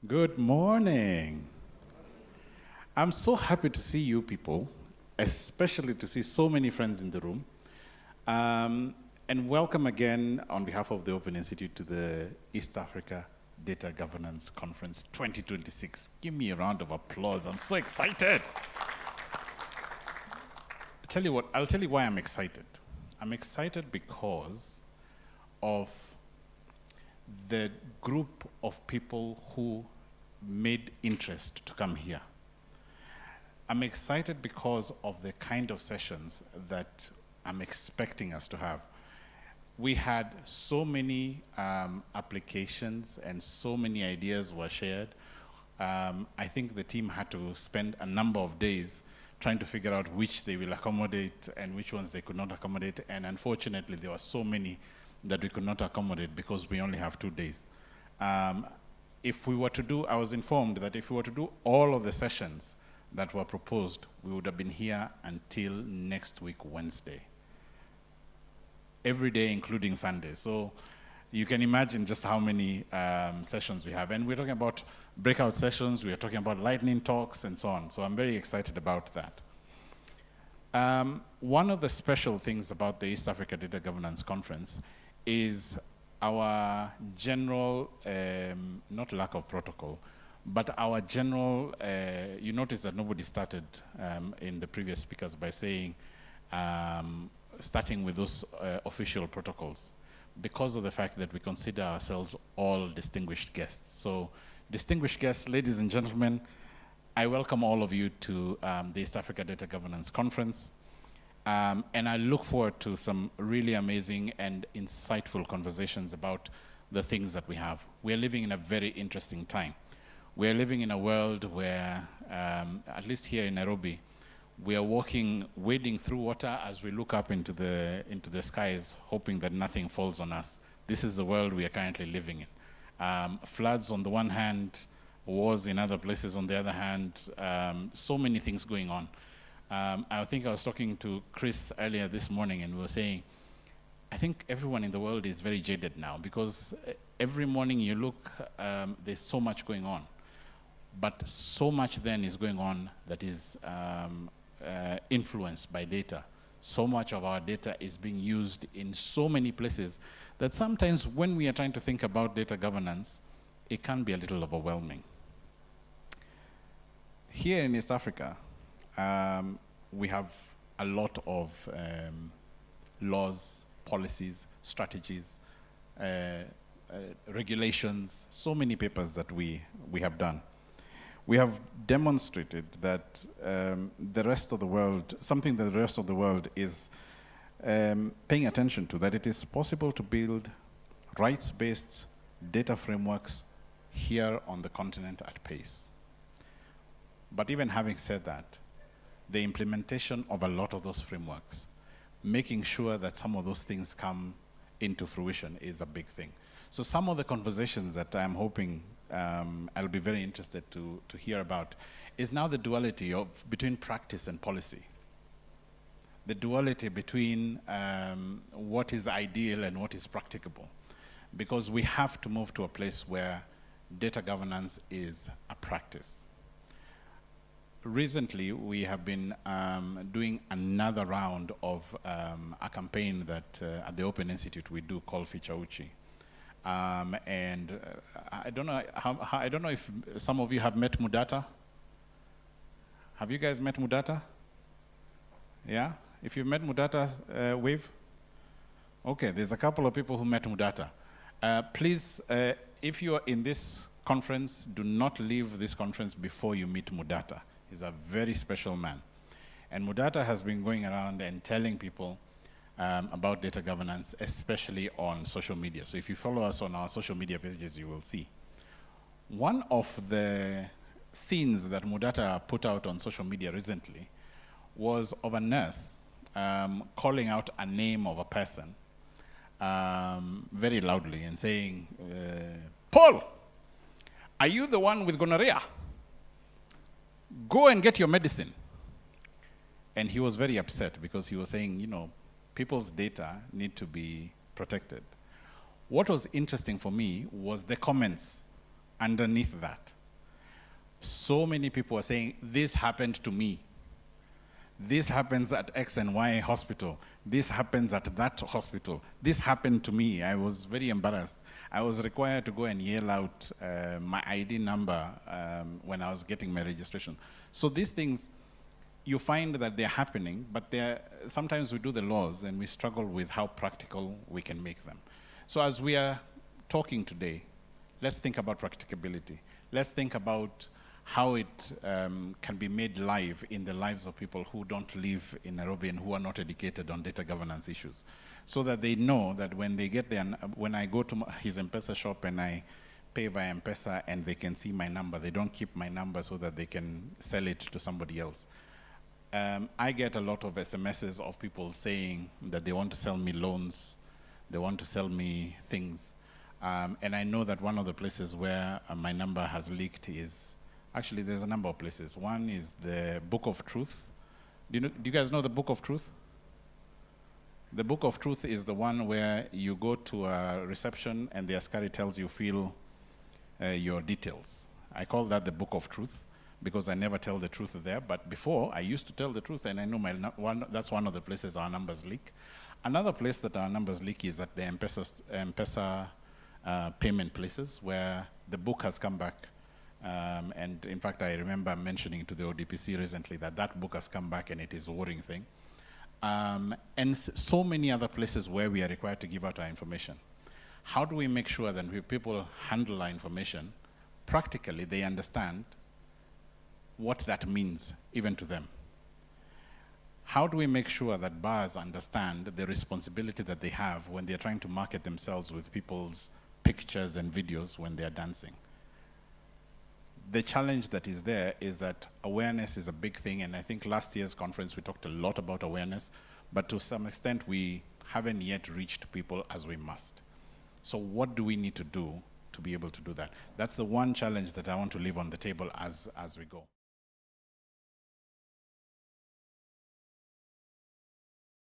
Good morning. I'm so happy to see you people, especially to see so many friends in the room. And welcome again on behalf of the Open Institute to the East Africa Data Governance Conference 2026. Give me a round of applause. I'm so excited. I'll tell you why I'm excited. I'm excited because of the group of people who made interest to come here. I'm excited because of the kind of sessions that I'm expecting us to have. We had so many applications and so many ideas were shared. I think the team had to spend a number of days trying to figure out which they will accommodate and which ones they could not accommodate. And unfortunately, there were so many that we could not accommodate because we only have 2 days. If we were to do, I was informed that if we were to do all of the sessions that were proposed, we would have been here until next week, Wednesday. Every day, including Sunday. So you can imagine just how many sessions we have. And we're talking about breakout sessions, we're talking about lightning talks and so on. So I'm very excited about that. One of the special things about the East Africa Data Governance Conference is our general, not lack of protocol, but our general, you notice that nobody started in the previous speakers by saying, starting with those official protocols, because of the fact that we consider ourselves all distinguished guests. So, distinguished guests, ladies and gentlemen, I welcome all of you to the East Africa Data Governance Conference. And I look forward to some really amazing and insightful conversations about the things that we have. We are living in a very interesting time. We are living in a world where, at least here in Nairobi, we are wading through water as we look up into the skies, hoping that nothing falls on us. This is the world we are currently living in. Floods on the one hand, wars in other places on the other hand, so many things going on. I think I was talking to Chris earlier this morning and we were saying, I think everyone in the world is very jaded now because every morning you look, there's so much going on. But so much then is going on that is influenced by data. So much of our data is being used in so many places that sometimes when we are trying to think about data governance, it can be a little overwhelming. Here in East Africa, we have a lot of laws, policies, strategies, regulations, so many papers that we have done. We have demonstrated that the rest of the world, something that the rest of the world is paying attention to, that it is possible to build rights-based data frameworks here on the continent at pace. But even having said that, the implementation of a lot of those frameworks, making sure that some of those things come into fruition is a big thing. So some of the conversations that I'm hoping I'll be very interested to hear about is now the duality between practice and policy. The duality between what is ideal and what is practicable. Because we have to move to a place where data governance is a practice. Recently, we have been doing another round of a campaign that at the Open Institute we do called Fichauchi. And I don't know if some of you have met MUDATA. Have you guys met MUDATA? Yeah? If you've met MUDATA, wave. Okay, there's a couple of people who met MUDATA. Please, if you are in this conference, do not leave this conference before you meet MUDATA. He's a very special man. And MUDATA has been going around and telling people about data governance, especially on social media. So if you follow us on our social media pages, you will see. One of the scenes that MUDATA put out on social media recently was of a nurse calling out a name of a person very loudly and saying, Paul, are you the one with gonorrhea? Go and get your medicine. And he was very upset because he was saying, you know, people's data need to be protected. What was interesting for me was the comments underneath that, so many people are saying, this happened to me. This happens at X and Y hospital. This happens at that hospital. This happened to me. I was very embarrassed. I was required to go and yell out my ID number when I was getting my registration. So these things, you find that they're happening, but sometimes we do the laws and we struggle with how practical we can make them. So as we are talking today, let's think about practicability. Let's think about how it can be made live in the lives of people who don't live in Nairobi and who are not educated on data governance issues, so that they know that when they get there, when I go to his M-Pesa shop and I pay via M-Pesa and they can see my number, they don't keep my number so that they can sell it to somebody else. I get a lot of SMSs of people saying that they want to sell me loans, they want to sell me things. And I know that one of the places where my number has leaked is, actually there's a number of places. One is the Book of Truth. Do you guys know the Book of Truth? The Book of Truth is the one where you go to a reception and the askari tells you fill your details. I call that the Book of Truth because I never tell the truth there, but before I used to tell the truth, and I know that's one of the places our numbers leak. Another place that our numbers leak is at the M-Pesa payment places where the book has come back. And in fact, I remember mentioning to the ODPC recently that that book has come back and it is a worrying thing. And so many other places where we are required to give out our information. How do we make sure that when people handle our information, practically they understand what that means, even to them? How do we make sure that bars understand the responsibility that they have when they're trying to market themselves with people's pictures and videos when they're dancing? The challenge that is there is that awareness is a big thing, and I think last year's conference we talked a lot about awareness, but to some extent we haven't yet reached people as we must. So what do we need to do to be able to do that? That's the one challenge that I want to leave on the table as we go.